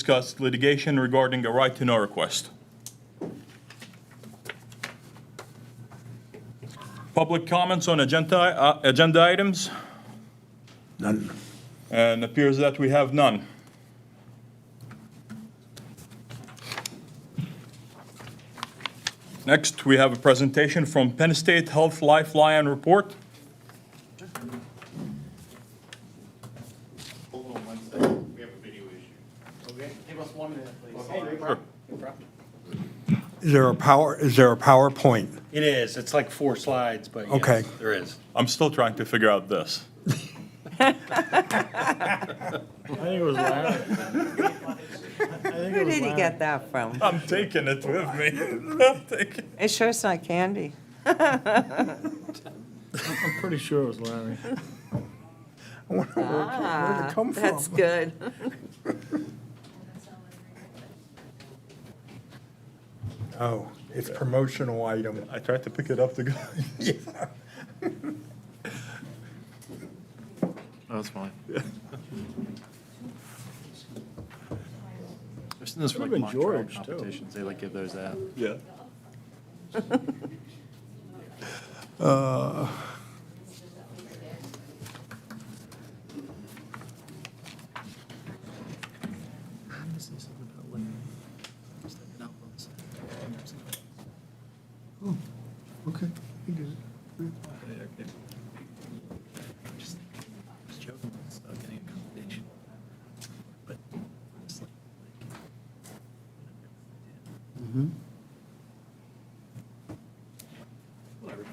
discuss litigation regarding a right to know request. Public comments on agenda items? None. And appears that we have none. Next, we have a presentation from Penn State Health Lifeline Report. Hold on one second, we have a video issue. Okay, give us 1 minute, please. Sure. Is there a PowerPoint? It is. It's like 4 slides, but Okay. yes, there is. I'm still trying to figure out this. I think it was loud. Where did he get that from? I'm taking it with me. I'm taking- It sure it's not candy. I'm pretty sure it was Larry. I wonder where'd it come from? That's good. Oh, it's promotional item. I tried to pick it up to go. Yeah. Oh, that's fine. I've seen this for like Could've been mock trial George, too. competitions. They like give those out. Yeah. Okay, you did it. Just joking about getting a commendation. But it's like, whatever.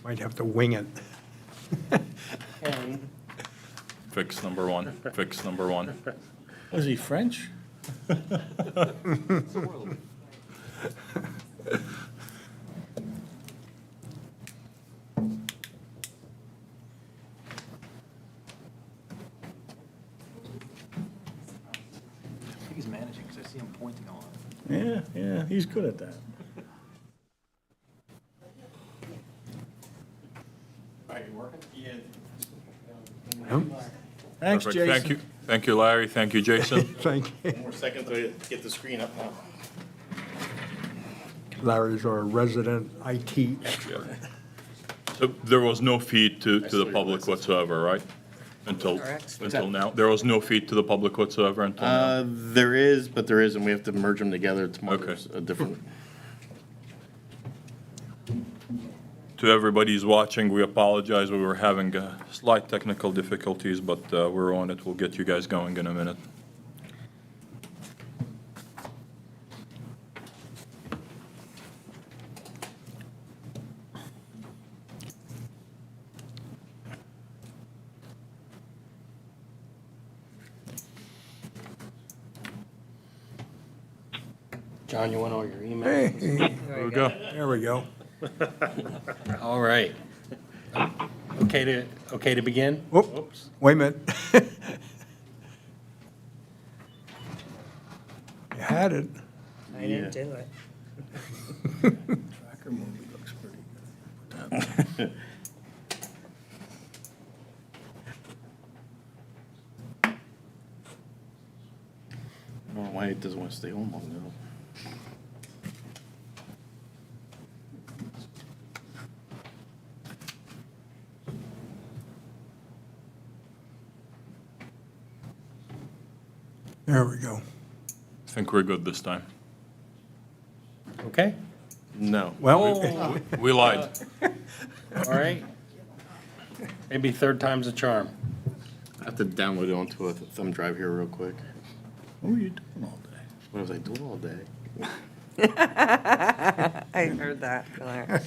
Might have to wing it. Fix number one. Fix number one. Was he French? I think he's managing because I see him pointing all over. Yeah, he's good at that. Thanks, Perfect. Jason. Thank you. Thank you, Larry. Thank you, Jason. Thank you. 1 more second to get the screen up now. Larry's our resident IT expert. So there was no feed to the public whatsoever, right? Until now? There was no feed to the public whatsoever until now? There is, but there isn't, we have to merge them together tomorrow. Okay. There's a different, To everybody who's watching, we apologize. We were having slight technical difficulties, but we're on it. We'll get you guys going in a minute. John, you want all your emails? Hey, There we go. there we go. All right. Okay to begin? Whoop, wait a minute. You had it. I didn't do it. Tracker movie looks pretty good. I don't know why it doesn't want to stay home long now. There we go. I think we're good this time. Okay, No. Well, We lied. all right. Maybe third time's a charm. I have to download it onto a thumb drive here real quick. What were you doing all day? What was I doing all day? I heard that, Claire.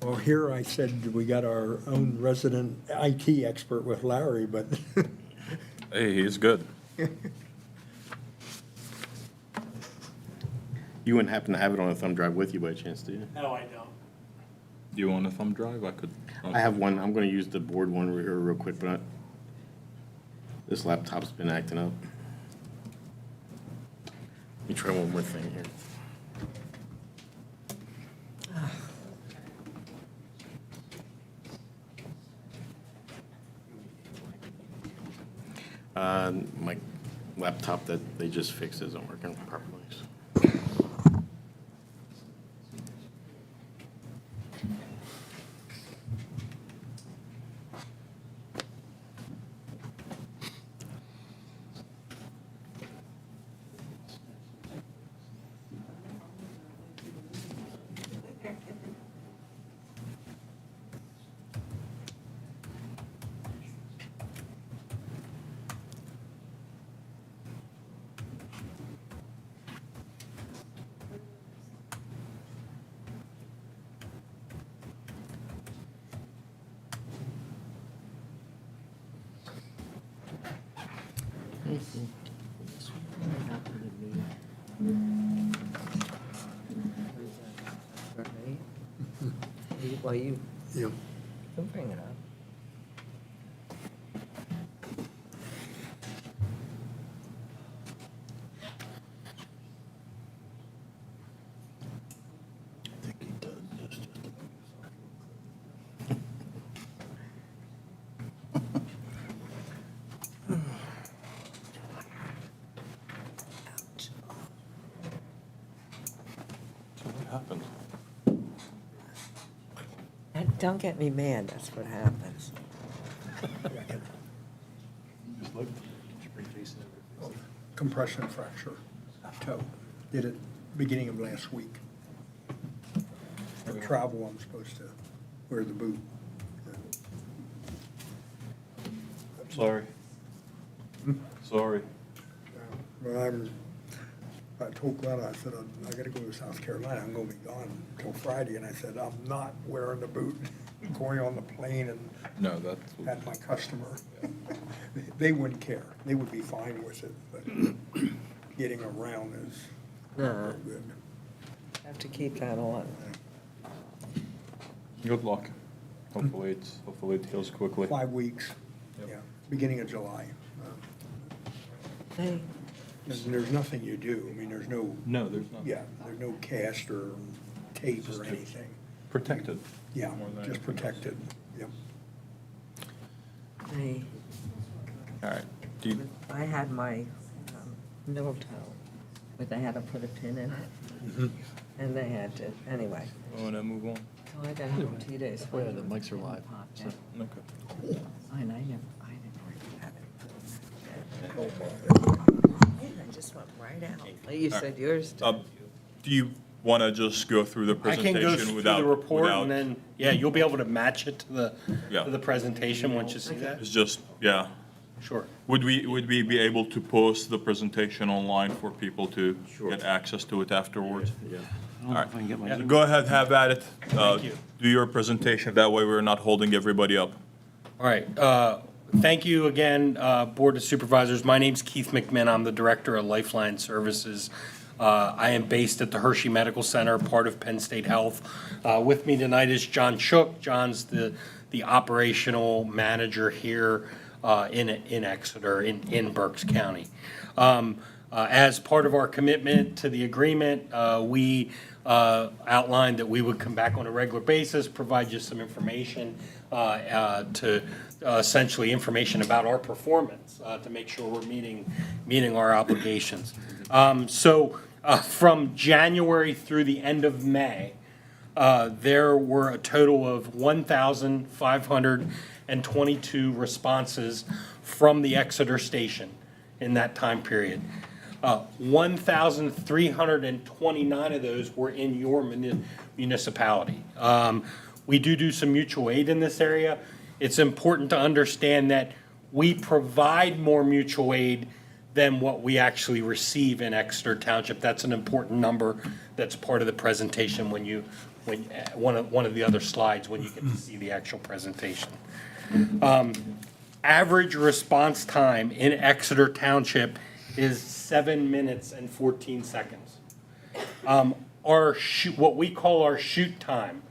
well, here I said we got our own resident IT expert with Larry, but Hey, he's good. You wouldn't happen to have it on a thumb drive with you by chance, do you? No, I don't. Do you want a thumb drive? I could. I have one, I'm gonna use the board one here real quick, but this laptop's been acting up. Let me try one more thing here. My laptop that they just fixed isn't working properly. So. Well, you Yeah. can bring it up. I think he does this just to. What happened? Don't get me mad, that's what happens. Compression fracture, toe. Did it beginning of last week. For travel, I'm supposed to wear the boot. Sorry. Sorry. Well, I told Glenn, I said, I gotta go to South Carolina, I'm gonna be gone until Friday, and I said, I'm not wearing the boot, going on the plane and No, that's. at my customer. They wouldn't care, they would be fine with it, but getting around is No, not good. have to keep that on. Good luck. Hopefully it heals quickly. 5 weeks, Yep. yeah, beginning of July. Hey, And there's nothing you do, I mean, there's no, No, there's not. yeah, there's no cast or tape Just or to- anything. Protected. Yeah, more than just anything else. protected, yep. All right. Do you, I had my middle toe, but they had to put a pin in it, and they had to, anyway. want to move on? So I got home 2 days. Oh, yeah, the mics are live, so. Okay. And I never I just went right out. Like you said, yours did. Do you want to just go through the I presentation can go through without? the report without- and then, yeah, you'll be able to match it to Yeah. the presentation once you see that? It's just, yeah. Sure. Would we be able to post the presentation online for people to get access to it afterwards? Yeah. All right. Go ahead, have at it. Thank you. Do your presentation. That way we're not holding everybody up. All right. Thank you again, Board of Supervisors. My name's Keith McMinn. I'm the Director of Lifeline Services. I am based at the Hershey Medical Center, part of Penn State Health. With me tonight is John Shook. John's the operational manager here in Exeter, in Berks County. As part of our commitment to the agreement, we outlined that we would come back on a regular basis, provide you some information to essentially information about our performance to make sure we're meeting our obligations. So from January through the end of May, there were a total of 1,522 responses from the Exeter station in that time period. 1,329 of those were in your municipality. We do some mutual aid in this area. It's important to understand that we provide more mutual aid than what we actually receive in Exeter Township. That's an important number that's part of the presentation when one of the other slides, when you get to see the actual presentation. Average response time in Exeter Township is 7 minutes and 14 seconds. What we call our shoot time,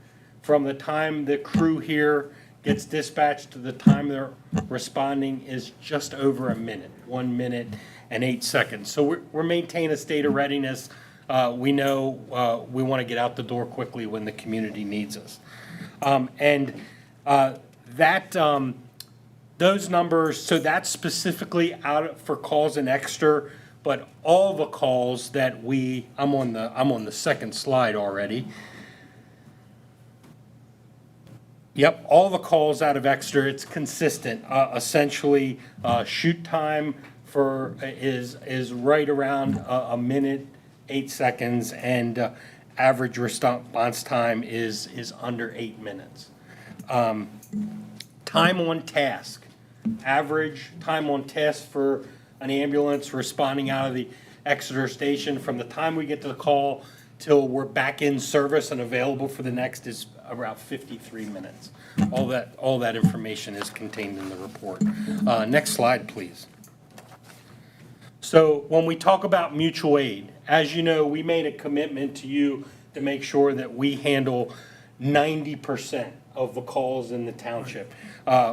from the time the crew here gets dispatched to the time they're responding, is just over a minute, 1 minute and 8 seconds. So we're maintaining a state of readiness. We know we want to get out the door quickly when the community needs us. Those numbers, so that's specifically for calls in Exeter, but all the calls that I'm on the second slide already. Yep, all the calls out of Exeter, it's consistent. Essentially, shoot time is right around a minute, 8 seconds, and average response time is under 8 minutes. Time on task, average time on task for an ambulance responding out of the Exeter station from the time we get to the call till we're back in service and available for the next is around 53 minutes. All that information is contained in the report. Next slide, please. So when we talk about mutual aid, as you know, we made a commitment to you to make sure that we handle 90% of the calls in the township.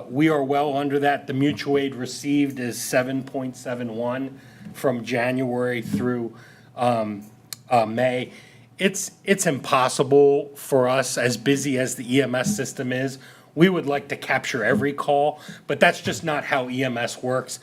We are well under that. The mutual aid received is 7.71 from January through May. It's impossible for us, as busy as the EMS system is. We would like to capture every call, but that's just not how EMS works.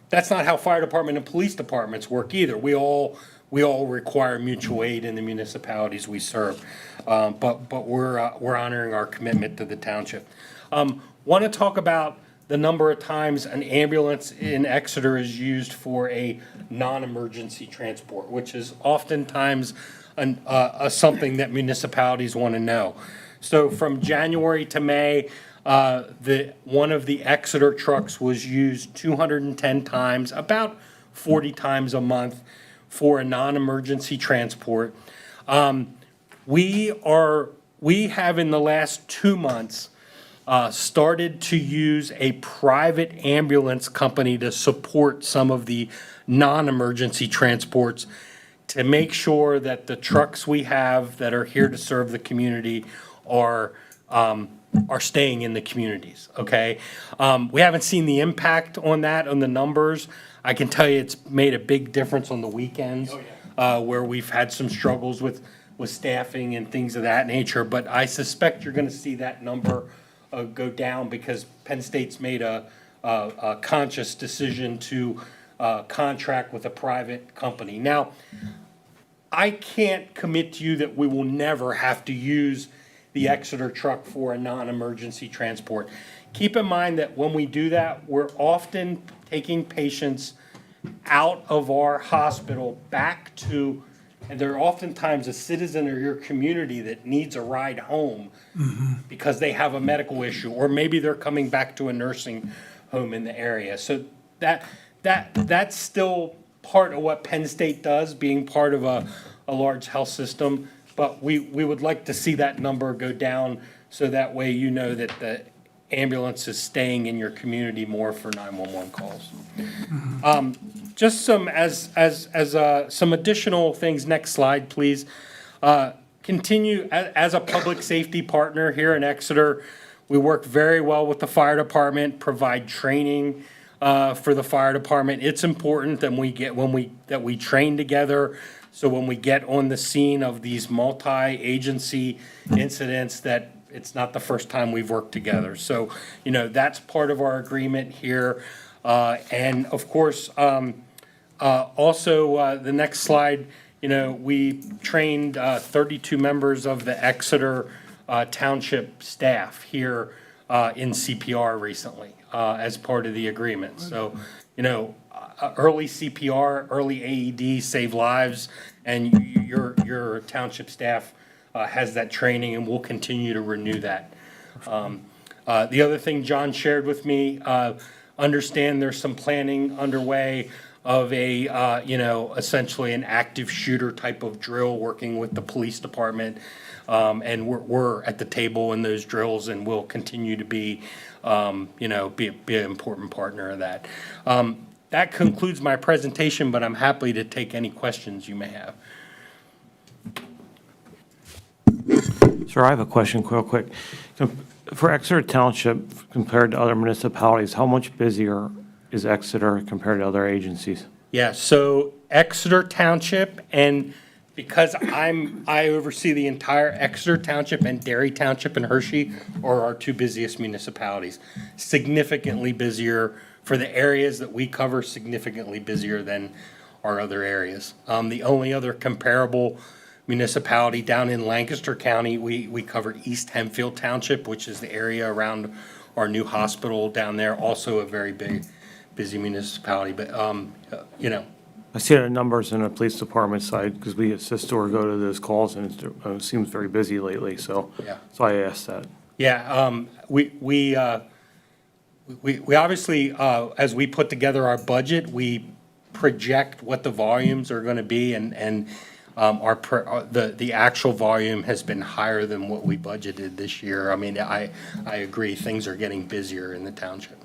That's not how fire department and police departments work either. We all require mutual aid in the municipalities we serve, but we're honoring our commitment to the township. Want to talk about the number of times an ambulance in Exeter is used for a non-emergency transport, which is oftentimes something that municipalities want to know. So from January to May, one of the Exeter trucks was used 210 times, about 40 times a month for a non-emergency transport. We have in the last 2 months started to use a private ambulance company to support some of the non-emergency transports to make sure that the trucks we have that are here to serve the community are staying in the communities, okay? We haven't seen the impact on that, on the numbers. I can tell you it's made a big difference on the weekends, where we've had some struggles with staffing and things of that nature. But I suspect you're gonna see that number go down because Penn State's made a conscious decision to contract with a private company. Now, I can't commit to you that we will never have to use the Exeter truck for a non-emergency transport. Keep in mind that when we do that, we're often taking patients out of our hospital back to, and they're oftentimes a citizen of your community that needs a ride home because they have a medical issue, or maybe they're coming back to a nursing home in the area. So that's still part of what Penn State does, being part of a large health system. But we would like to see that number go down so that way you know that the ambulance is staying in your community more for 911 calls. Just some some additional things. Next slide, please. Continue as a public safety partner here in Exeter. We work very well with the fire department, provide training for the fire department. It's important that we train together. So when we get on the scene of these multi-agency incidents, that it's not the first time we've worked together. So, that's part of our agreement here. And of course, also the next slide, we trained 32 members of the Exeter Township staff here in CPR recently as part of the agreement. So, early CPR, early AED save lives, and your township staff has that training, and we'll continue to renew that. The other thing John shared with me, understand there's some planning underway of essentially an active shooter type of drill, working with the police department, and we're at the table in those drills, and we'll continue to be an important partner of that. That concludes my presentation, but I'm happy to take any questions you may have. Sir, I have a question real quick. For Exeter Township, compared to other municipalities, how much busier is Exeter compared to other agencies? Yeah, so Exeter Township and Because I oversee the entire Exeter Township, and Derry Township and Hershey are our two busiest municipalities. Significantly busier for the areas that we cover, significantly busier than our other areas. The only other comparable municipality down in Lancaster County, we cover East Hempfield Township, which is the area around our new hospital down there, also a very busy municipality, but, you know, I see the numbers in the police department side, because we assist or go to those calls, and it seems very busy lately, so. Yeah. So I asked that. yeah, we obviously, as we put together our budget, we project what the volumes are gonna be, and the actual volume has been higher than what we budgeted this year. I mean, I agree, things are getting busier in the township.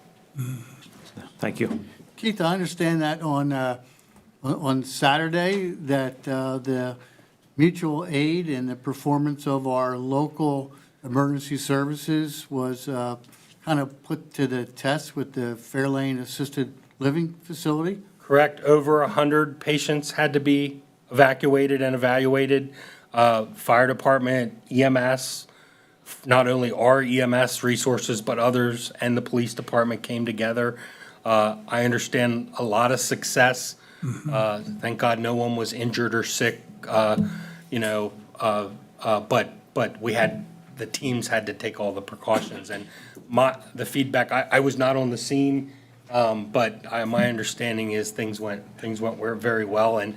Thank you. Keith, I understand that on Saturday, that the mutual aid and the performance of our local emergency services was kind of put to the test with the Fairlane Assisted Living Facility. Correct, over 100 patients had to be evacuated and evaluated. Fire department, EMS, not only our EMS resources, but others, and the police department came together. I understand a lot of success. Thank God no one was injured or sick, you know, but the teams had to take all the precautions. And the feedback, I was not on the scene, but my understanding is things went very well. And,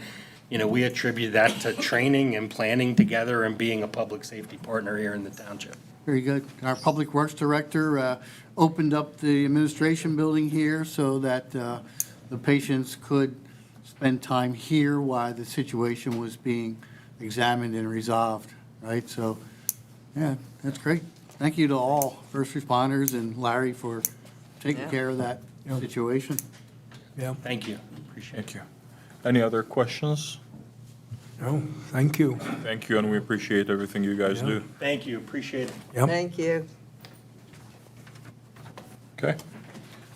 you know, we attribute that to training and planning together and being a public safety partner here in the township. Very good. Our Public Works Director opened up the administration building here so that the patients could spend time here while the situation was being examined and resolved, right? So, yeah, that's great. Thank you to all first responders and Larry for taking Yeah. care of that situation. Yeah, Thank you, appreciate it. Thank you. Any other questions? no, thank you. Thank you, and we appreciate everything you guys do. Thank you, appreciate it. Yep. Thank you. Okay.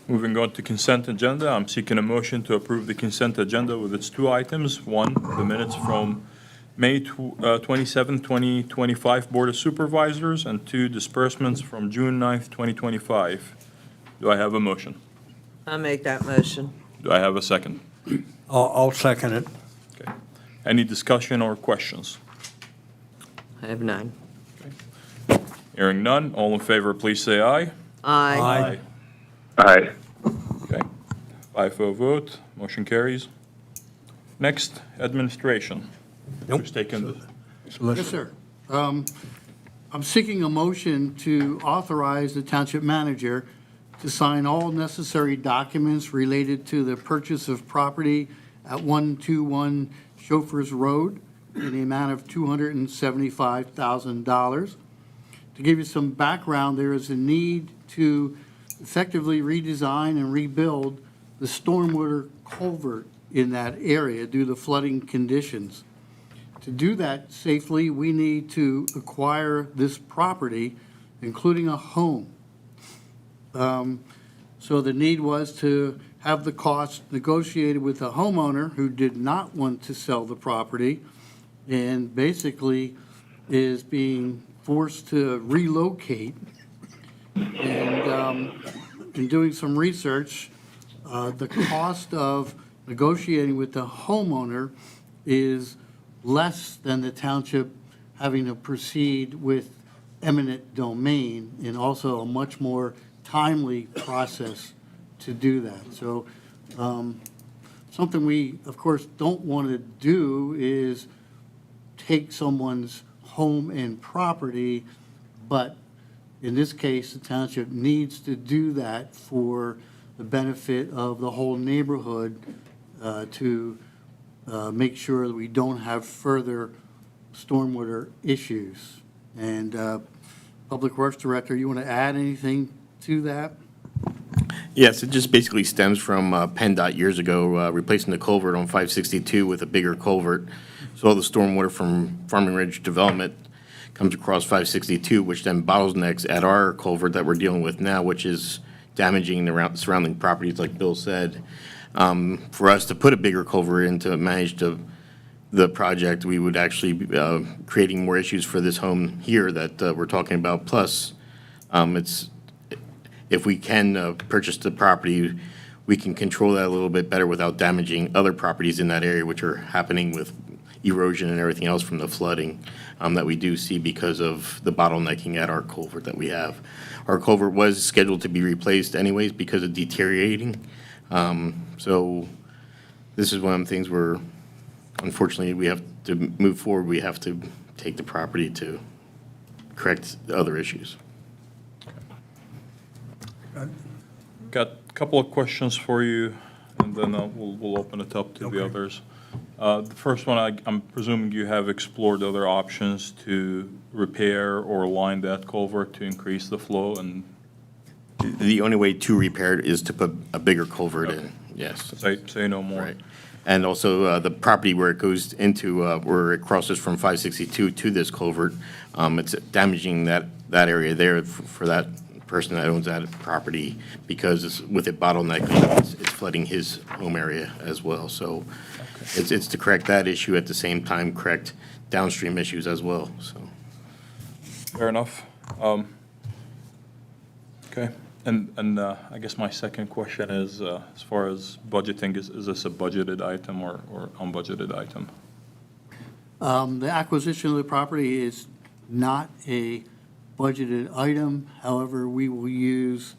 Moving on to consent agenda, I'm seeking a motion to approve the consent agenda with its two items. One, the minutes from May 27, 2025 Board of Supervisors, and two, disbursements from June 9th, 2025. Do I have a motion? I'll make that motion. Do I have a second? I'll second it. Okay. Any discussion or questions? I have none. Hearing none, all in favor, please say aye. Aye. Aye. Okay. 5-0 vote, motion carries. Next, administration. Nope. Who's taking the? Yes, sir. I'm seeking a motion to authorize the township manager to sign all necessary documents related to the purchase of property at 121 Chauffeurs Road in the amount of $275,000. To give you some background, there is a need to effectively redesign and rebuild the stormwater culvert in that area due to flooding conditions. To do that safely, we need to acquire this property, including a home. So the need was to have the cost negotiated with the homeowner who did not want to sell the property and basically is being forced to relocate. And in doing some research, the cost of negotiating with the homeowner is less than the township having to proceed with eminent domain, and also a much more timely process to do that. So something we, of course, don't want to do is take someone's home and property, but in this case, the township needs to do that for the benefit of the whole neighborhood, to make sure that we don't have further stormwater issues. And Public Works Director, you want to add anything to that? Yes, it just basically stems from PennDOT years ago, replacing the culvert on 562 with a bigger culvert. So all the stormwater from Farming Ridge Development comes across 562, which then bottlenecks at our culvert that we're dealing with now, which is damaging the surrounding properties, like Bill said. For us to put a bigger culvert in to manage the the project, we would actually be creating more issues for this home here that we're talking about. Plus, if we can purchase the property, we can control that a little bit better without damaging other properties in that area, which are happening with erosion and everything else from the flooding that we do see because of the bottlenecking at our culvert that we have. Our culvert was scheduled to be replaced anyways because of deteriorating. So this is one of the things where, unfortunately, we have to move forward. We have to take the property to correct the other issues. Got a couple of questions for you, and then we'll open it up to the others. The first one, I'm presuming you have explored other options to repair or line that culvert to increase the flow, and The only way to repair it is to put a bigger culvert in, yes. say no more. Right. And also, the property where it goes into, where it crosses from 562 to this culvert, it's damaging that area there for that person that owns that property, because with it bottlenecking, it's flooding his home area as well. So it's to correct that issue, at the same time correct downstream issues as well, so. Fair enough. Okay, and I guess my second question is, as far as budgeting, is this a budgeted item or unbudgeted item? The acquisition of the property is not a budgeted item. However, we will use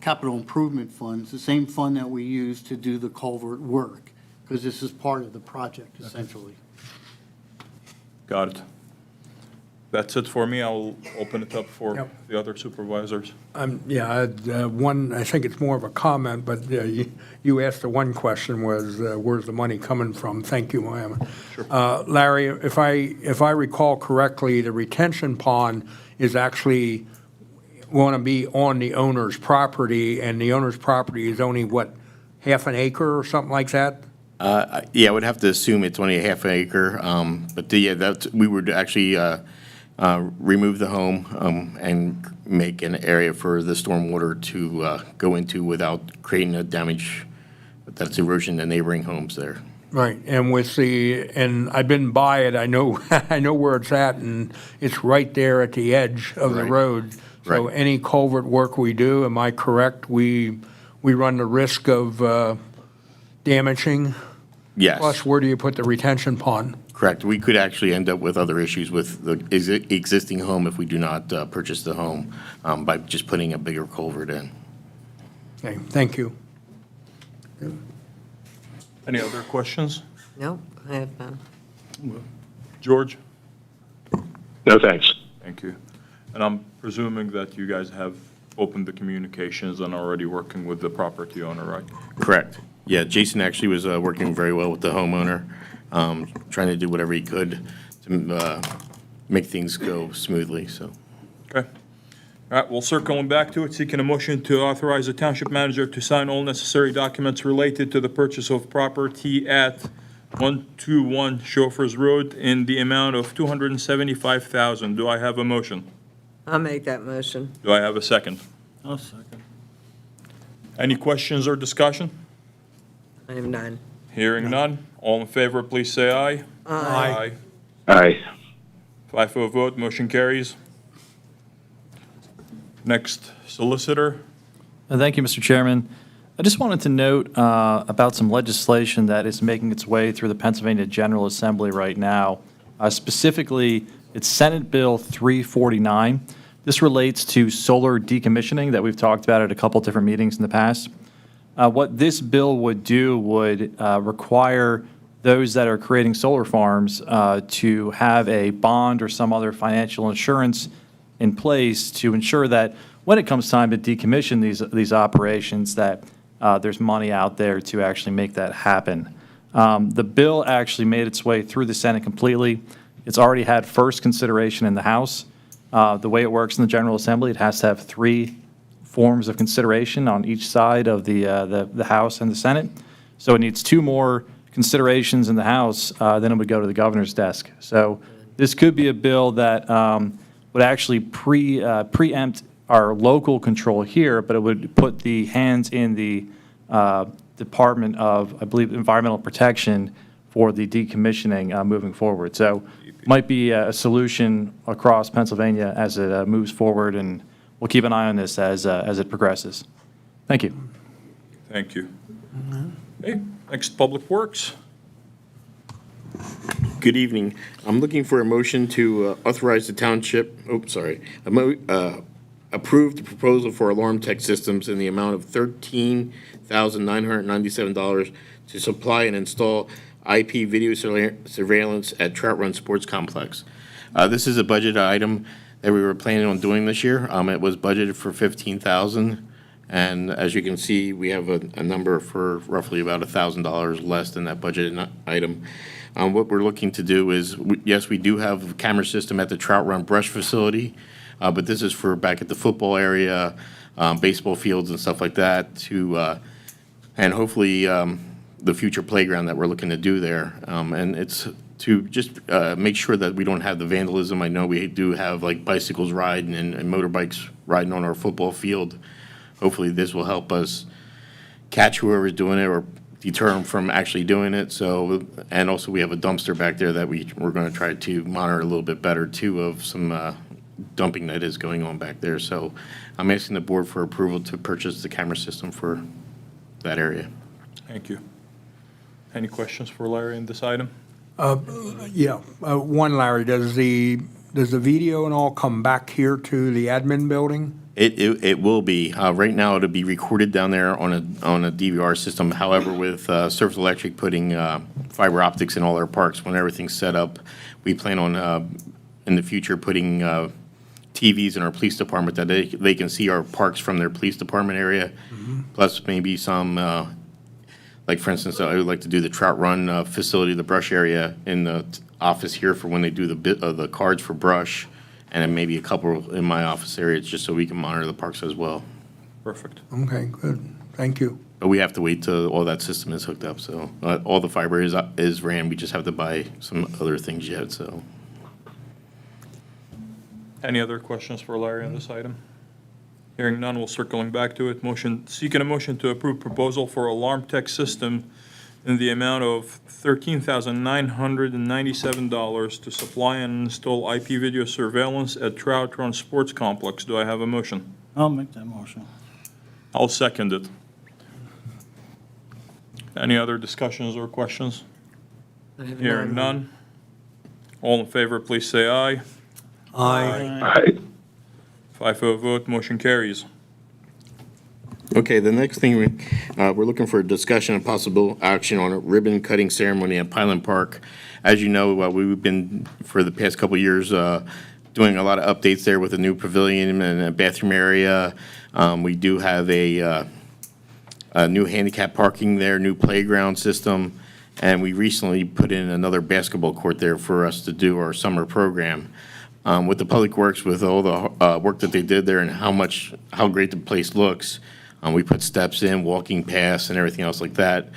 capital improvement funds, the same fund that we use to do the culvert work, because this is part of the project essentially. Got it. That's it for me. I'll open it up for Yep. the other supervisors. Yeah, I think it's more of a comment, but you asked the one question was, where's the money coming from? Thank you, ma'am. Larry, if I recall correctly, the retention pond is actually want to be on the owner's property, and the owner's property is only, what, half an acre or something like that? Yeah, I would have to assume it's only a half an acre, but we would actually remove the home and make an area for the stormwater to go into without creating a damage that's erosion to neighboring homes there. Right, and I've been by it, I know, I know where it's at, and it's right there at the edge of the Right. road. So Right. any culvert work we do, am I correct, we run the risk of damaging? Yes. Plus, where do you put the retention pond? Correct. We could actually end up with other issues with the existing home if we do not purchase the home by just putting a bigger culvert in. Okay, thank you. Any other questions? Nope, I have none. George? No, thanks. Thank you. And I'm presuming that you guys have opened the communications and already working with the property owner, right? Correct. Yeah, Jason actually was working very well with the homeowner, trying to do whatever he could to make things go smoothly, so. Okay. All right, well, circling back to it, seeking a motion to authorize the township manager to sign all necessary documents related to the purchase of property at 121 Chauffeurs Road in the amount of $275,000. Do I have a motion? I'll make that motion. Do I have a second? I'll second. Any questions or discussion? I have none. Hearing none. All in favor, please say aye. Aye. Aye. 5-0 vote, motion carries. Next, solicitor. Thank you, Mr. Chairman. I just wanted to note about some legislation that is making its way through the Pennsylvania General Assembly right now. Specifically, it's Senate Bill 349. This relates to solar decommissioning that we've talked about at a couple different meetings in the past. What this bill would do would require those that are creating solar farms to have a bond or some other financial insurance in place to ensure that when it comes time to decommission these operations, that there's money out there to actually make that happen. The bill actually made its way through the Senate completely. It's already had first consideration in the House. The way it works in the General Assembly, it has to have 3 forms of consideration on each side of the House and the Senate. So it needs 2 more considerations in the House, then it would go to the governor's desk. So this could be a bill that would actually preempt our local control here, but it would put the hands in the Department of, I believe, Environmental Protection for the decommissioning moving forward. So might be a solution across Pennsylvania as it moves forward, and we'll keep an eye on this as it progresses. Thank you. Thank you. Okay, next, Public Works. Good evening. I'm looking for a motion to authorize the township, approve the proposal for alarm tech systems in the amount of $13,997 to supply and install IP video surveillance at Trout Run Sports Complex. This is a budget item that we were planning on doing this year. It was budgeted for $15,000, and as you can see, we have a number for roughly about $1,000 less than that budget item. What we're looking to do is, yes, we do have a camera system at the Trout Run Brush facility, but this is for back at the football area, baseball fields and stuff like that, and hopefully the future playground that we're looking to do there. And it's to just make sure that we don't have the vandalism. I know we do have like bicycles riding and motorbikes riding on our football field. Hopefully this will help us catch whoever's doing it or deter them from actually doing it. So, and also we have a dumpster back there that we're going to try to monitor a little bit better too of some dumping that is going on back there. So I'm asking the board for approval to purchase the camera system for that area. Thank you. Any questions for Larry in this item? Yeah, one, Larry, does the video and all come back here to the admin building? It will be. Right now, it'll be recorded down there on a DVR system. However, with Surface Electric putting fiber optics in all our parks, when everything's set up, we plan on, in the future, putting TVs in our police department that they can see our parks from their police department area, plus maybe some, like for instance, I would like to do the Trout Run facility, the brush area in the office here for when they do the cards for brush, and then maybe a couple in my office area, just so we can monitor the parks as well. Perfect. Okay, good. Thank you. But we have to wait till all that system is hooked up, so all the fiber is ran. We just have to buy some other things yet, so. Any other questions for Larry on this item? Hearing none, we'll circling back to it. Seeking a motion to approve proposal for alarm tech system in the amount of $13,997 to supply and install IP video surveillance at Trout Run Sports Complex. Do I have a motion? I'll make that motion. I'll second it. Any other discussions or questions? Hearing none. All in favor, please say aye. Aye. Aye. 5-0 vote, motion carries. Okay, the next thing, we're looking for a discussion and possible action on a ribbon cutting ceremony at Pineland Park. As you know, we've been, for the past couple of years, doing a lot of updates there with a new pavilion and a bathroom area. We do have a new handicap parking there, new playground system, and we recently put in another basketball court there for us to do our summer program. With the Public Works, with all the work that they did there and how great the place looks, we put steps in, walking paths, and everything else like that.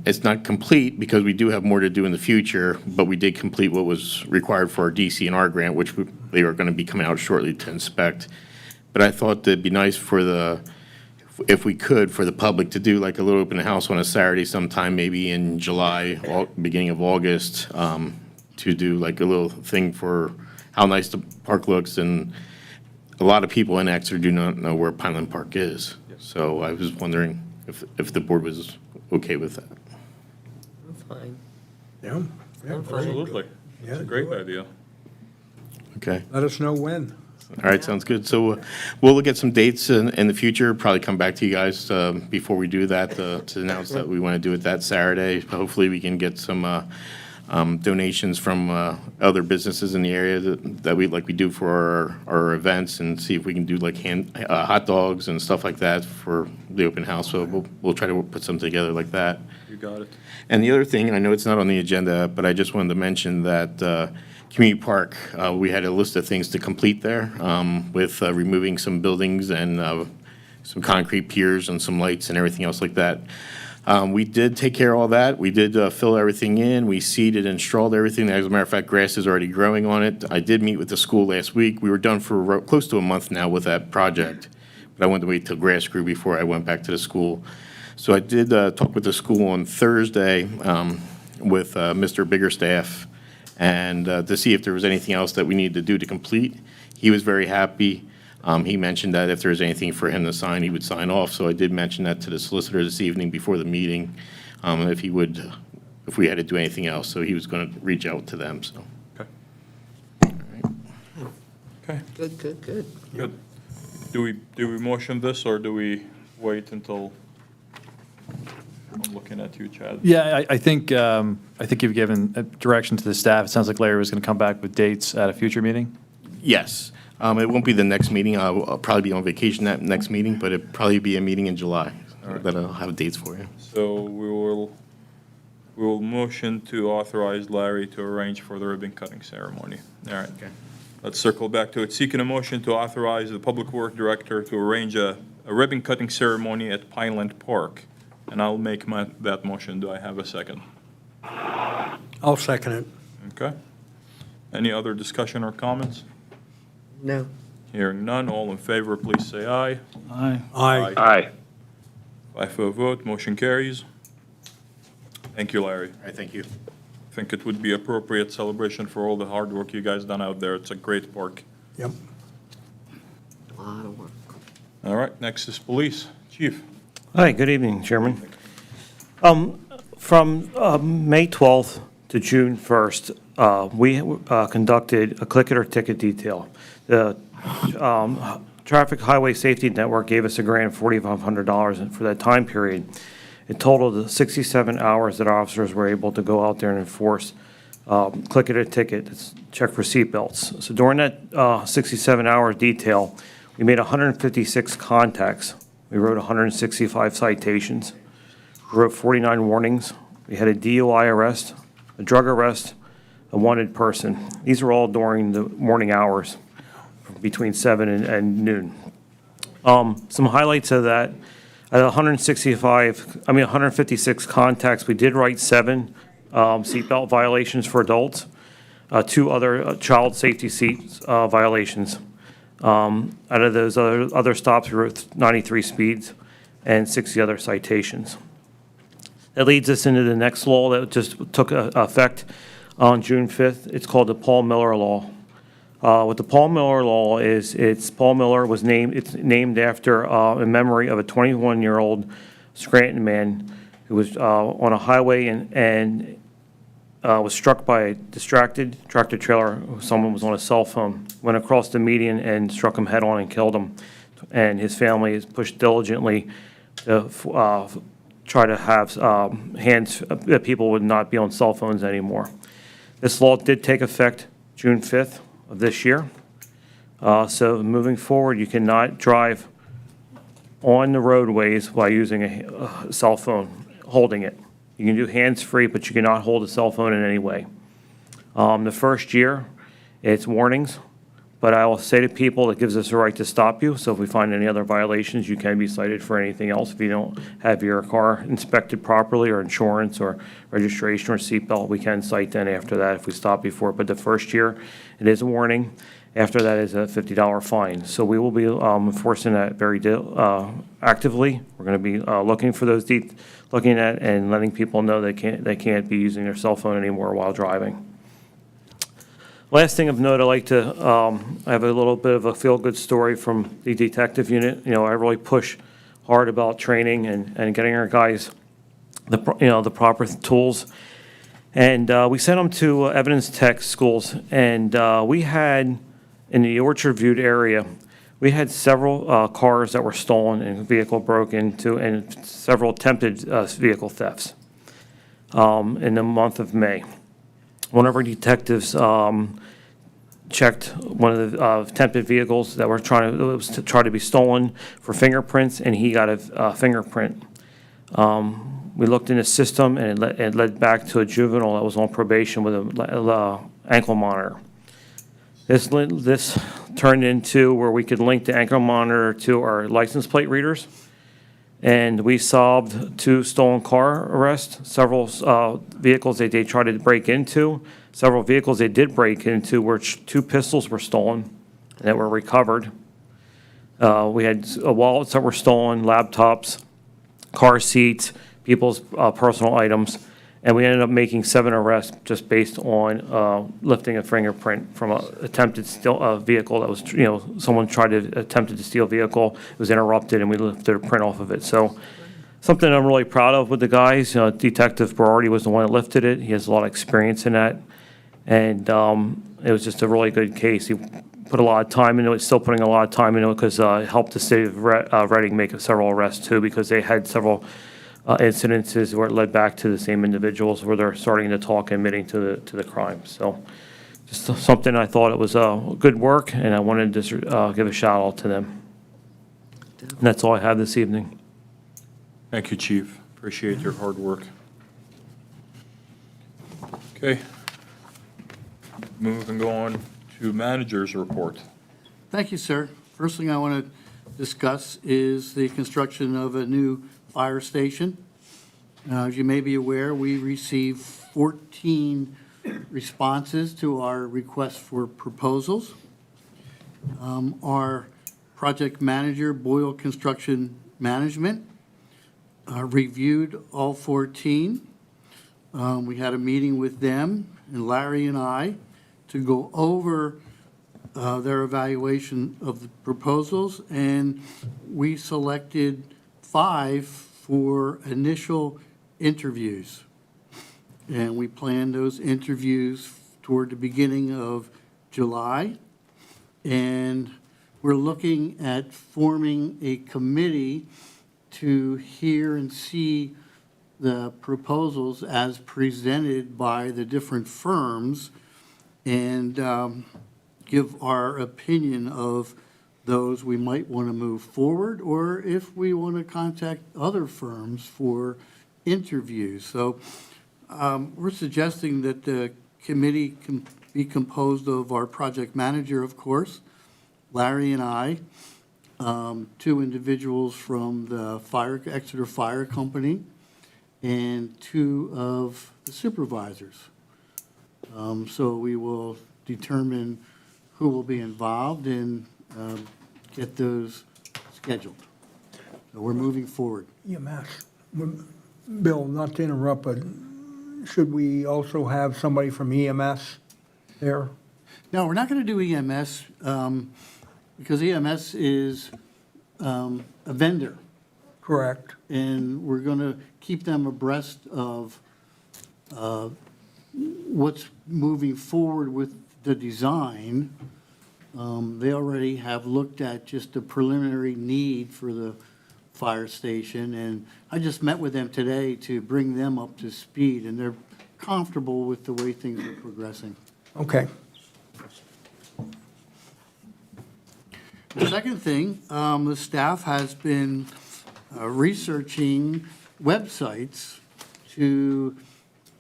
It's not complete because we do have more to do in the future, but we did complete what was required for our DC&R grant, which they are going to be coming out shortly to inspect. But I thought it'd be nice for if we could, for the public to do like a little open house on a Saturday sometime, maybe in July, beginning of August, to do like a little thing for how nice the park looks. And a lot of people in Exeter do not know where Pineland Park is. So I was wondering if the board was okay with that. That's fine. Yeah. Yeah, Absolutely. It's a great idea. Okay. let us know when. All right, sounds good. So we'll look at some dates in the future, probably come back to you guys before we do that to announce that we want to do it that Saturday. Hopefully, we can get some donations from other businesses in the area that we do for our events, and see if we can do like hot dogs and stuff like that for the open house. So we'll try to put something together like that. You got it. And the other thing, and I know it's not on the agenda, but I just wanted to mention that Community Park, we had a list of things to complete there with removing some buildings and some concrete piers and some lights and everything else like that. We did take care of all that. We did fill everything in. We seeded and strawed everything. As a matter of fact, grass is already growing on it. I did meet with the school last week. We were done for close to a month now with that project, but I wanted to wait till grass grew before I went back to the school. So I did talk with the school on Thursday, with Mr. Biggerstaff and to see if there was anything else that we needed to do to complete. He was very happy. He mentioned that if there was anything for him to sign, he would sign off. So I did mention that to the solicitor this evening before the meeting, if he would, if we had to do anything else. So he was going to reach out to them, so. Okay, Good, good, good. good. Do we motion this, or do we wait until, I'm looking at you, Chad? Yeah, I think you've given direction to the staff. It sounds like Larry was going to come back with dates at a future meeting. Yes. It won't be the next meeting. I'll probably be on vacation that next meeting, but it'll probably be a meeting in July that I'll have dates for you. So we will motion to authorize Larry to arrange for the ribbon cutting ceremony. All right. Okay. Let's circle back to it. Seeking a motion to authorize the Public Works Director to arrange a ribbon cutting ceremony at Pineland Park. And I'll make that motion. Do I have a second? I'll second it. Okay. Any other discussion or comments? No. Hearing none, all in favor, please say aye. Aye. Aye. Aye. 5-0 vote, motion carries. Thank you, Larry. All right, thank you. I think it would be appropriate celebration for all the hard work you guys done out there. It's a great park. Yep. A lot of work. All right, next is police. Chief. Hi, good evening, Chairman. From May 12th to June 1st, we conducted a click it or ticket detail. The Traffic Highway Safety Network gave us a grant of $4,500 for that time period. It totaled 67 hours that officers were able to go out there and enforce click it or ticket, check for seatbelts. So during that 67-hour detail, we made 156 contacts. We wrote 165 citations. We wrote 49 warnings. We had a DUI arrest, a drug arrest, a wanted person. These are all during the morning hours, between 7 and noon. Some highlights of that, at 156 contacts, we did write 7 seatbelt violations for adults, 2 other child safety seat violations. Out of those other stops, we wrote 93 speeds and 60 other citations. That leads us into the next law that just took effect on June 5th. It's called the Paul Miller Law. What the Paul Miller Law is, Paul Miller was named after, in memory of a 21-year-old Scranton man who was on a highway and was struck by a distracted tractor trailer. Someone was on a cell phone, went across the median and struck him head-on and killed him. And his family is pushed diligently to try to have hands that people would not be on cell phones anymore. This law did take effect June 5th of this year. So moving forward, you cannot drive on the roadways while using a cell phone, holding it. You can do hands-free, but you cannot hold a cell phone in any way. The first year, it's warnings, but I will say to people, it gives us a right to stop you. So if we find any other violations, you can be cited for anything else. If you don't have your car inspected properly, or insurance, or registration, or seatbelt, we can cite then after that if we stop you for it. But the first year, it is a warning. After that is a $50 fine. So we will be enforcing that very actively. We're going to be looking for those, looking at and letting people know they can't be using their cell phone anymore while driving. Last thing of note, I'd like to I have a little bit of a feel-good story from the detective unit. You know, I really push hard about training and getting our guys the proper tools. And we sent them to evidence tech schools, and we had, in the Orchard View area, we had several cars that were stolen and vehicle broke into, and several attempted vehicle thefts in the month of May. One of our detectives checked one of the attempted vehicles that were trying to be stolen for fingerprints, and he got a fingerprint. We looked in the system, and it led back to a juvenile that was on probation with a ankle monitor. This turned into where we could link the ankle monitor to our license plate readers, and we solved 2 stolen car arrests, several vehicles that they tried to break into. Several vehicles they did break into where 2 pistols were stolen that were recovered. We had wallets that were stolen, laptops, car seats, people's personal items, And we ended up making 7 arrests just based on lifting a fingerprint from a attempted vehicle that was, someone attempted to steal a vehicle, it was interrupted, and we lifted a print off of it. So something I'm really proud of with the guys. Detective Berardi was the one that lifted it. He has a lot of experience in that. And it was just a really good case. He put a lot of time into it, still putting a lot of time into it, because it helped the city of Reading make several arrests too, because they had several incidences where it led back to the same individuals where they're starting to talk and admitting to the crime. So just something I thought it was good work, and I wanted to give a shout out to them. And that's all I have this evening. Thank you, Chief. Appreciate your hard work. Okay. Moving on to manager's report. Thank you, sir. First thing I want to discuss is the construction of a new fire station. As you may be aware, we received 14 responses to our request for proposals. Our project manager, Boyle Construction Management, reviewed all 14. We had a meeting with them, and Larry and I, to go over their evaluation of the proposals, and we selected 5 for initial interviews. And we planned those interviews toward the beginning of July. And we're looking at forming a committee to hear and see the proposals as presented by the different firms and give our opinion of those we might want to move forward, or if we want to contact other firms for interviews. So we're suggesting that the committee can be composed of our project manager, of course, Larry and I, 2 individuals from the Exeter Fire Company, and 2 of the supervisors. So we will determine who will be involved and get those scheduled. So we're moving forward. EMS. Bill, not to interrupt, but should we also have somebody from EMS there? No, we're not going to do EMS because EMS is a vendor, Correct. and we're going to keep them abreast of what's moving forward with the design. They already have looked at just the preliminary need for the fire station, and I just met with them today to bring them up to speed, and they're comfortable with the way things are progressing. Okay. The second thing, the staff has been researching websites to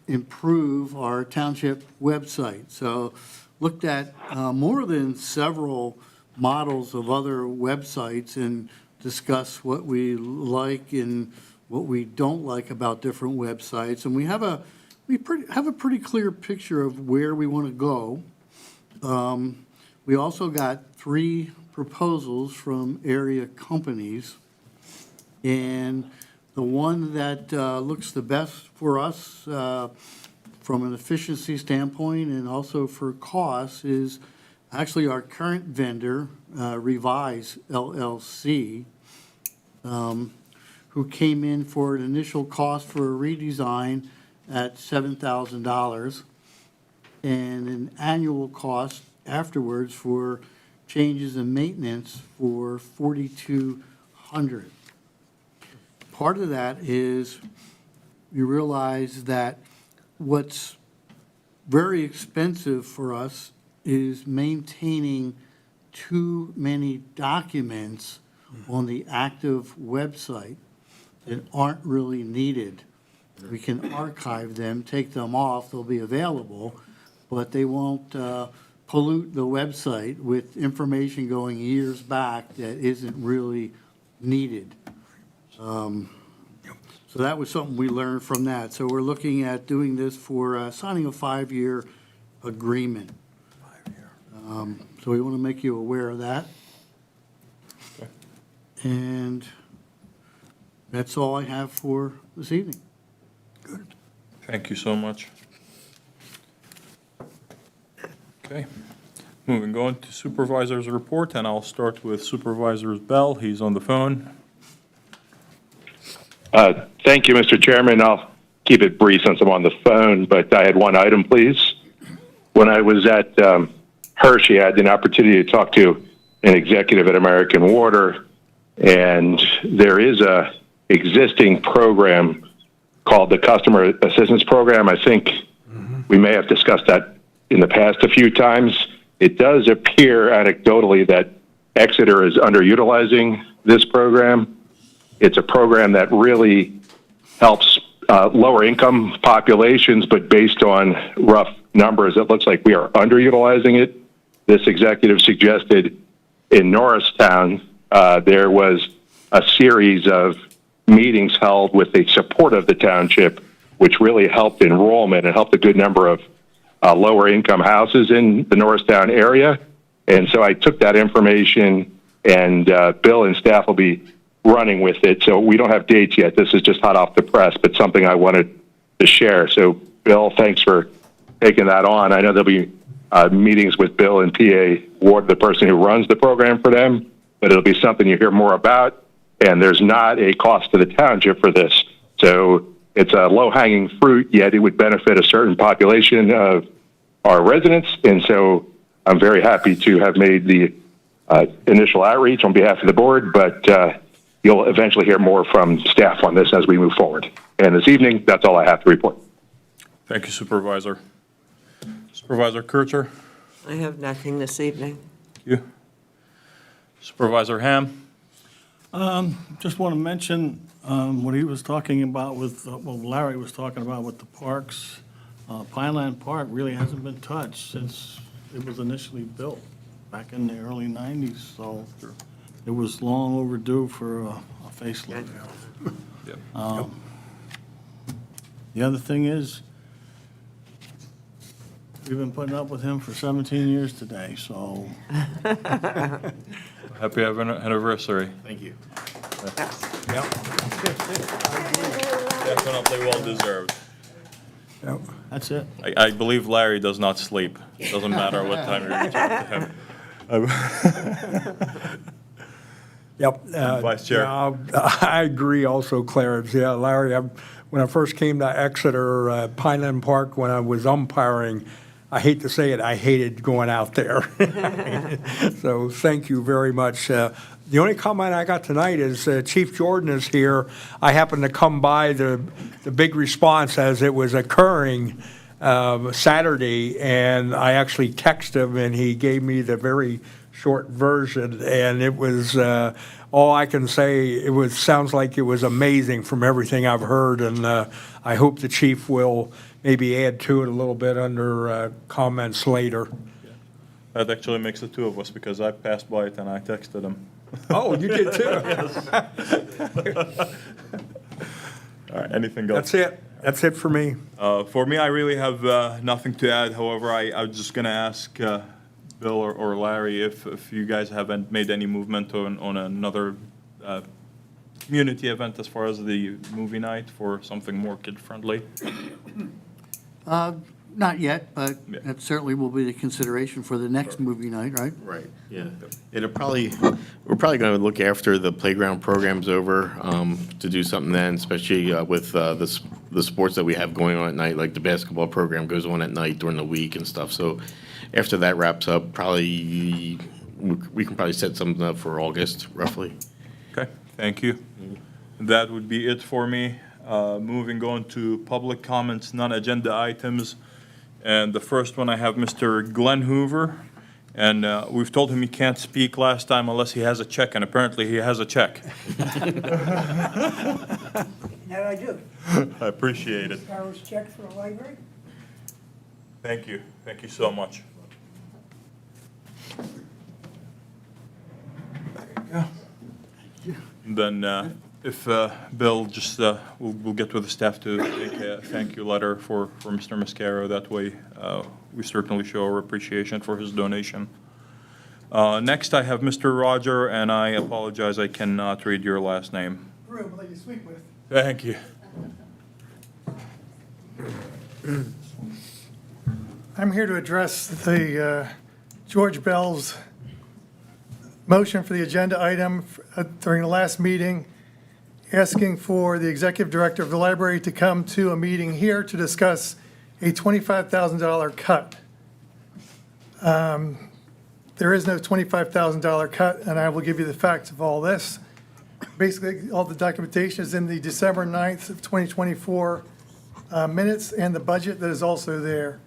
improve our township website. So looked at more than several models of other websites and discussed what we like and what we don't like about different websites. And we have a pretty clear picture of where we want to go. We also got 3 proposals from area companies. And the one that looks the best for us from an efficiency standpoint and also for cost is actually our current vendor, Revise LLC, who came in for an initial cost for a redesign at $7,000 and an annual cost afterwards for changes and maintenance for $4,200. Part of that is you realize that what's very expensive for us is maintaining too many documents on the active website that aren't really needed. We can archive them, take them off, they'll be available, but they won't pollute the website with information going years back that isn't really needed. So that was something we learned from that. So we're looking at doing this for signing a 5-year agreement. So we want to make you aware of that. Okay. And that's all I have for this evening. Thank you so much. Okay. Moving on to Supervisor's report, and I'll start with Supervisor Bell. He's on the phone. Thank you, Mr. Chairman. I'll keep it brief since I'm on the phone, but I had one item, please. When I was at Hershey, I had an opportunity to talk to an executive at American Water, and there is a existing program called the Customer Assistance Program. I think we may have discussed that in the past a few times. It does appear anecdotally that Exeter is underutilizing this program. It's a program that really helps lower income populations, but based on rough numbers, it looks like we are underutilizing it. This executive suggested in Norristown, there was a series of meetings held with the support of the township, which really helped enrollment and helped a good number of lower income houses in the Norristown area. And so I took that information, and Bill and staff will be running with it. So we don't have dates yet. This is just hot off the press, but something I wanted to share. So Bill, thanks for taking that on. I know there'll be meetings with Bill and PA Ward, the person who runs the program for them, but it'll be something you hear more about. And there's not a cost to the township for this. So it's a low-hanging fruit, yet it would benefit a certain population of our residents. And so I'm very happy to have made the initial outreach on behalf of the board, but you'll eventually hear more from staff on this as we move forward. And this evening, that's all I have to report. Thank you, Supervisor. Supervisor Kurtzer? I have nothing this evening. Thank you. Supervisor Ham? Just want to mention what he was talking about with, well, Larry was talking about with the parks. Pineland Park really hasn't been touched since it was initially built back in the early 90s, so it was long overdue for a facelift. Yep. The other thing is, we've been putting up with him for 17 years today, so Happy anniversary. Thank you. Definitely well deserved. Yep. that's it. I believe Larry does not sleep. It doesn't matter what time you reach out to him. Yep. Vice Chair. Yeah, I agree also, Clarence. Yeah, Larry, when I first came to Exeter, Pineland Park, when I was umpiring, I hate to say it, I hated going out there. So thank you very much. The only comment I got tonight is Chief Jordan is here. I happened to come by the big response as it was occurring Saturday, and I actually texted him, and he gave me the very short version, and it was all I can say. Sounds like it was amazing from everything I've heard, and I hope the chief will maybe add to it a little bit under comments later. That actually makes the two of us, because I passed by it and I texted him. Oh, you did too. All right, anything else? That's it. That's it for me. For me, I really have nothing to add. However, I was just going to ask Bill or Larry if you guys haven't made any movement on another community event as far as the movie night for something more kid-friendly. Not yet, but Yeah. that certainly will be the consideration for the next movie night, right? Right, yeah. We're probably going to look after the playground program's over to do something then, especially with the sports that we have going on at night, like the basketball program goes on at night during the week and stuff. So after that wraps up, we can probably set something up for August, roughly. Okay, thank you. That would be it for me. Moving on to public comments, non-agenda items. And the first one, I have Mr. Glenn Hoover. And we've told him he can't speak last time unless he has a check, and apparently he has a check. That I do. I appreciate it. Paris check for the library? Thank you. Thank you so much. Then if Bill just, we'll get with the staff to make a thank you letter for Mr. Mascaro. That way, we certainly show our appreciation for his donation. Next, I have Mr. Roger, and I apologize, I cannot read your last name. Room, like you sleep with. Thank you. I'm here to address the George Bell's motion for the agenda item during the last meeting, asking for the executive director of the library to come to a meeting here to discuss a $25,000 cut. There is no $25,000 cut, and I will give you the facts of all this. Basically, all the documentation is in the December 9th of 2024 minutes and the budget that is also there.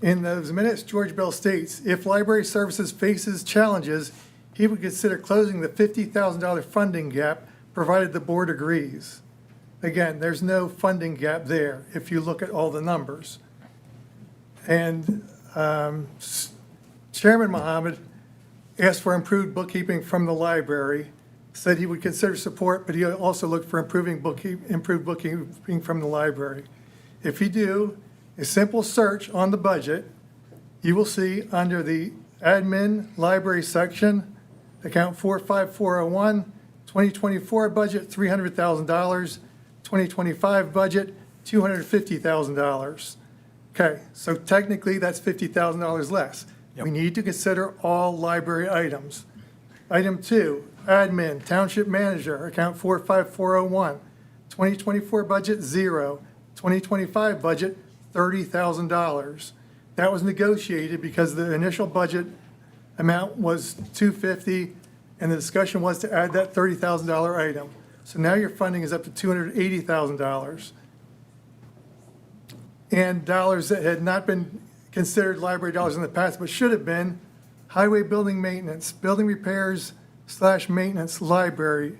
In those minutes, George Bell states, if library services faces challenges, he would consider closing the $50,000 funding gap, provided the board agrees. Again, there's no funding gap there if you look at all the numbers. And Chairman Mohammed asked for improved bookkeeping from the library, said he would consider support, but he also looked for improved bookkeeping from the library. If you do a simple search on the budget, you will see under the admin library section, account 45401, 2024 budget $300,000, 2025 budget $250,000. Okay, so technically that's $50,000 less. We need to consider all library items. Item 2, admin, township manager, account 45401, 2024 budget 0, 2025 budget $30,000. That was negotiated because the initial budget amount was $250,000, and the discussion was to add that $30,000 item. So now your funding is up to $280,000. And dollars that had not been considered library dollars in the past, but should have been, highway building maintenance, building repairs / maintenance library,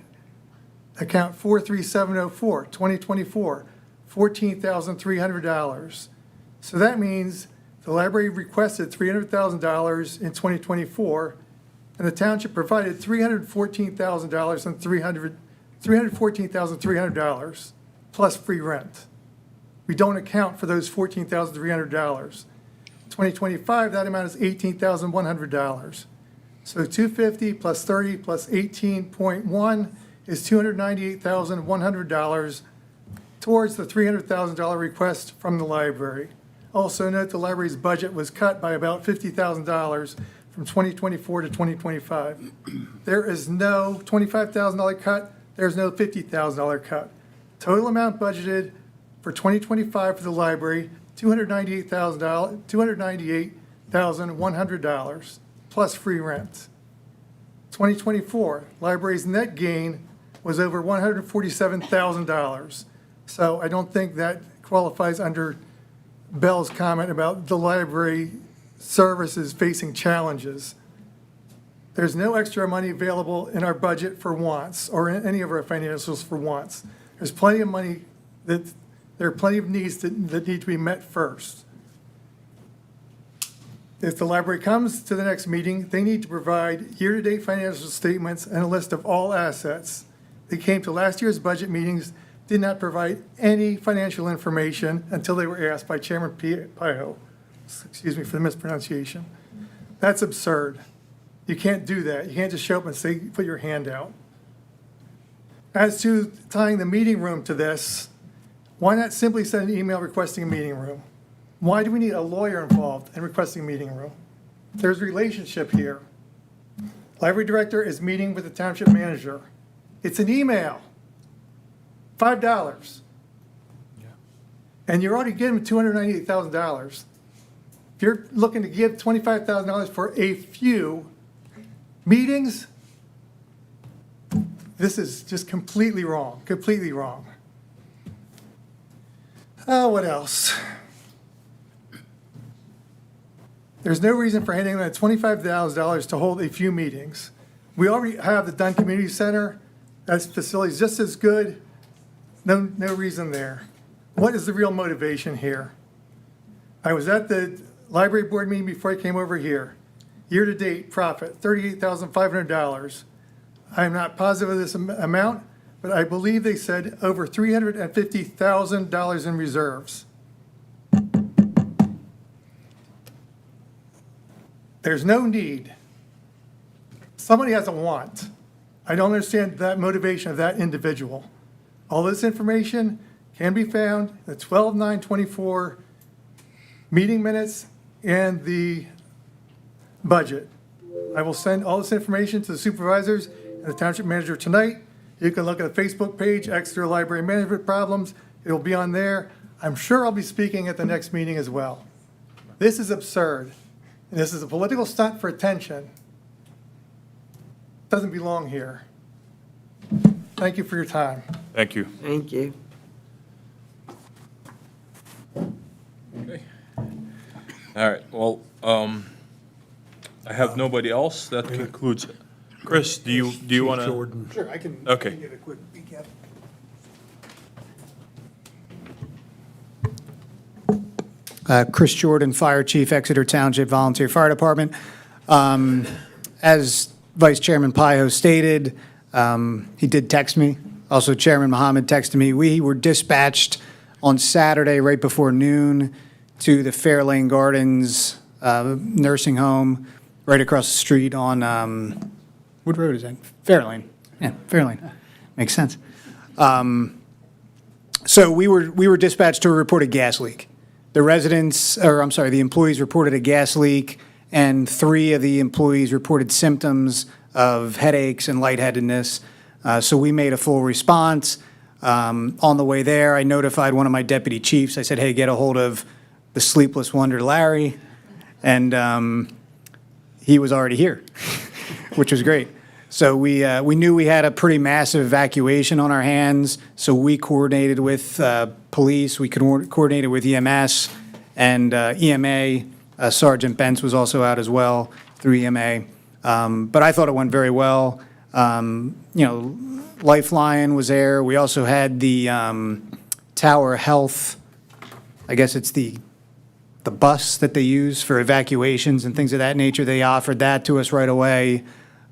account 43704, 2024, $14,300. So that means the library requested $300,000 in 2024, and the township provided $314,000 and $314,300 plus free rent. We don't account for those $14,300. 2025, that amount is $18,100. So 250 plus 30 plus 18.1 is $298,100 towards the $300,000 request from the library. Also note the library's budget was cut by about $50,000 from 2024 to 2025. There is no $25,000 cut, there's no $50,000 cut. Total amount budgeted for 2025 for the library, $298,100 plus free rent. 2024, library's net gain was over $147,000. So I don't think that qualifies under Bell's comment about the library services facing challenges. There's no extra money available in our budget for wants or in any of our financials for wants. There's plenty of money there are plenty of needs that need to be met first. If the library comes to the next meeting, they need to provide year-to-date financial statements and a list of all assets. They came to last year's budget meetings, did not provide any financial information until they were asked by Chairman Pio. Excuse me for the mispronunciation. That's absurd. You can't do that. You can't just show up and say, put your hand out. As to tying the meeting room to this, why not simply send an email requesting a meeting room? Why do we need a lawyer involved in requesting a meeting room? There's a relationship here. Library director is meeting with the township manager. It's an email. $5. And you're already giving $298,000. If you're looking to give $25,000 for a few meetings, this is just completely wrong, completely wrong. What else? There's no reason for handing them $25,000 to hold a few meetings. We already have the Dunn Community Center. That facility is just as good. No reason there. What is the real motivation here? I was at the library board meeting before I came over here. Year-to-date profit, $38,500. I am not positive of this amount, but I believe they said over $350,000 in reserves. There's no need. Somebody has a want. I don't understand that motivation of that individual. All this information can be found in the 12/9/24 meeting minutes and the budget. I will send all this information to the supervisors and the township manager tonight. You can look at the Facebook page, Exeter Library Management Problems. It'll be on there. I'm sure I'll be speaking at the next meeting as well. This is absurd, and this is a political stunt for attention. Doesn't belong here. Thank you for your time. Thank you. Thank you. Okay. All right, well, I have nobody else. That concludes. Chris, do you want to? Jordan. Sure, I can Okay. get a quick recap. Chris Jordan, Fire Chief, Exeter Township Volunteer Fire Department. As Vice Chairman Pio stated, he did text me. Also, Chairman Mohammed texted me. We were dispatched on Saturday right before noon to the Fairlane Gardens nursing home right across the street on, what road is that? Fairlane. Yeah, Fairlane. Makes sense. So we were dispatched to report a gas leak. The employees reported a gas leak, and 3 of the employees reported symptoms of headaches and lightheadedness. So we made a full response. On the way there, I notified one of my deputy chiefs. I said, hey, get a hold of the sleepless wonder, Larry. And he was already here, which was great. So we knew we had a pretty massive evacuation on our hands, so we coordinated with police, we coordinated with EMS, and EMA. Sergeant Bentz was also out as well through EMA. But I thought it went very well. Lifeline was there. We also had the Tower Health, I guess it's the bus that they use for evacuations and things of that nature. They offered that to us right away.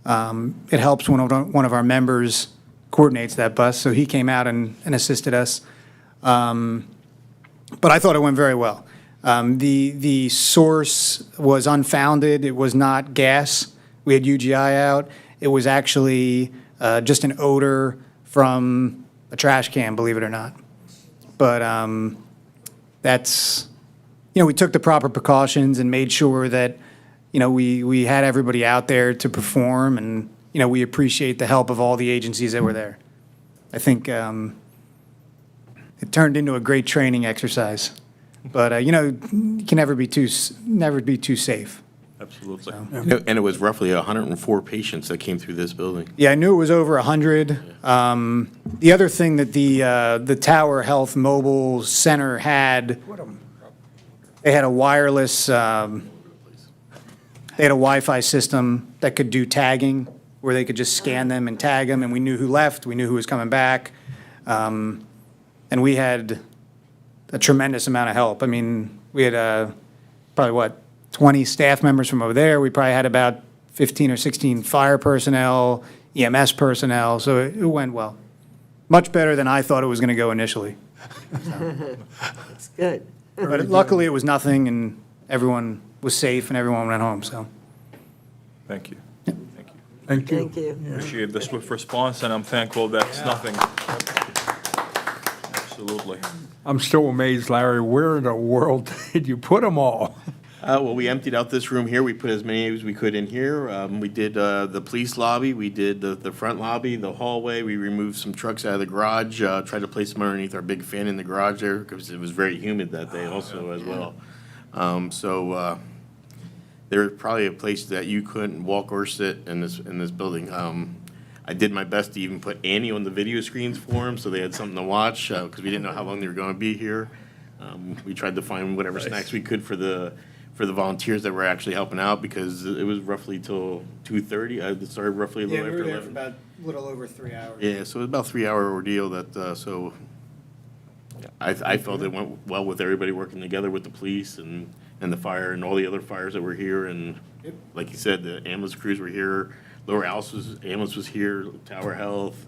It helps when one of our members coordinates that bus, so he came out and assisted us. But I thought it went very well. The source was unfounded. It was not gas. We had UGI out. It was actually just an odor from a trash can, believe it or not. But that's, we took the proper precautions and made sure that we had everybody out there to perform, and, we appreciate the help of all the agencies that were there. I think it turned into a great training exercise. But, you can never be too safe. Absolutely. And it was roughly 104 patients that came through this building. Yeah, I knew it was over 100. The other thing that the Tower Health Mobile Center had, they had a wireless, they had a Wi-Fi system that could do tagging, where they could just scan them and tag them, and we knew who left, we knew who was coming back. And we had a tremendous amount of help. I mean, we had probably, 20 staff members from over there. We probably had about 15 or 16 fire personnel, EMS personnel, so it went well. Much better than I thought it was going to go initially. That's good. But luckily, it was nothing, and everyone was safe, and everyone went home, so. Thank you. Thank you. Thank you. Appreciate the swift response, and I'm thankful that's nothing. Absolutely. I'm still amazed, Larry, where in the world did you put them all? Well, we emptied out this room here. We put as many as we could in here. We did the police lobby. We did the front lobby, the hallway. We removed some trucks out of the garage, tried to place them underneath our big fan in the garage there because it was very humid that day also as well. So there was probably a place that you couldn't walk or sit in this building. I did my best to even put Annie on the video screens for them so they had something to watch because we didn't know how long they were going to be here. We tried to find whatever snacks we could for the volunteers that were actually helping out because it was roughly till 2:30. It started roughly a little after 11. about a little over 3 hours. Yeah, so it was about a 3-hour ordeal that, so I felt it went well with everybody working together with the police and the fire and all the other fires that were here. And like you said, the ambulance crews were here. Lower ambulance was here, Tower Health,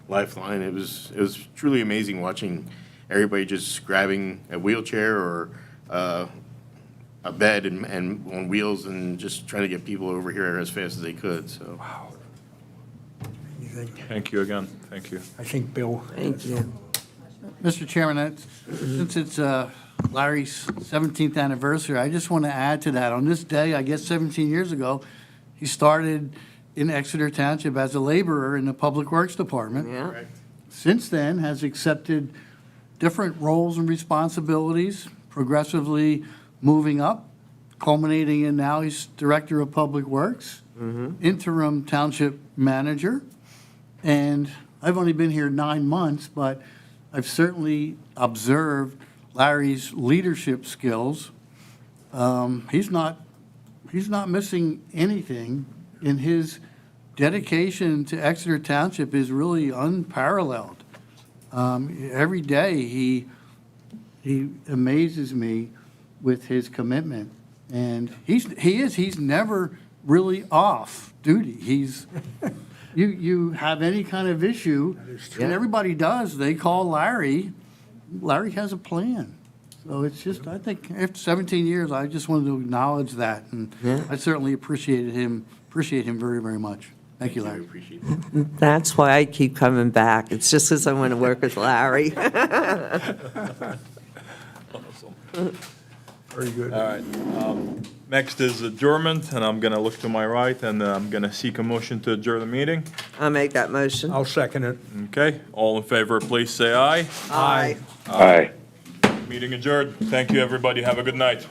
Lifeline. It was truly amazing watching everybody just grabbing a wheelchair or a bed and on wheels and just trying to get people over here as fast as they could, so. Wow. Thank you again. Thank you. I think Bill. Thank you. Mr. Chairman, since it's Larry's 17th anniversary, I just want to add to that. On this day, I guess 17 years ago, he started in Exeter Township as a laborer in the Public Works Department. Yeah. Since then, has accepted different roles and responsibilities, progressively moving up, culminating in now he's Director of Public Works, interim Township Manager, and I've only been here 9 months, but I've certainly observed Larry's leadership skills. He's not missing anything, and his dedication to Exeter Township is really unparalleled. Every day, he amazes me with his commitment, and he's never really off duty. You have any kind of issue, and everybody does, they call Larry. Larry has a plan. So it's just, I think, after 17 years, I just wanted to acknowledge that, and I certainly appreciate him very, very much. Thank you, Larry. Appreciate it. That's why I keep coming back. It's just because I want to work with Larry. Very good. All right. Next is adjournment, and I'm going to look to my right, and I'm going to seek a motion to adjourn the meeting. I'll make that motion. I'll second it. Okay, all in favor, please say aye. Aye. Aye. Meeting adjourned. Thank you, everybody. Have a good night.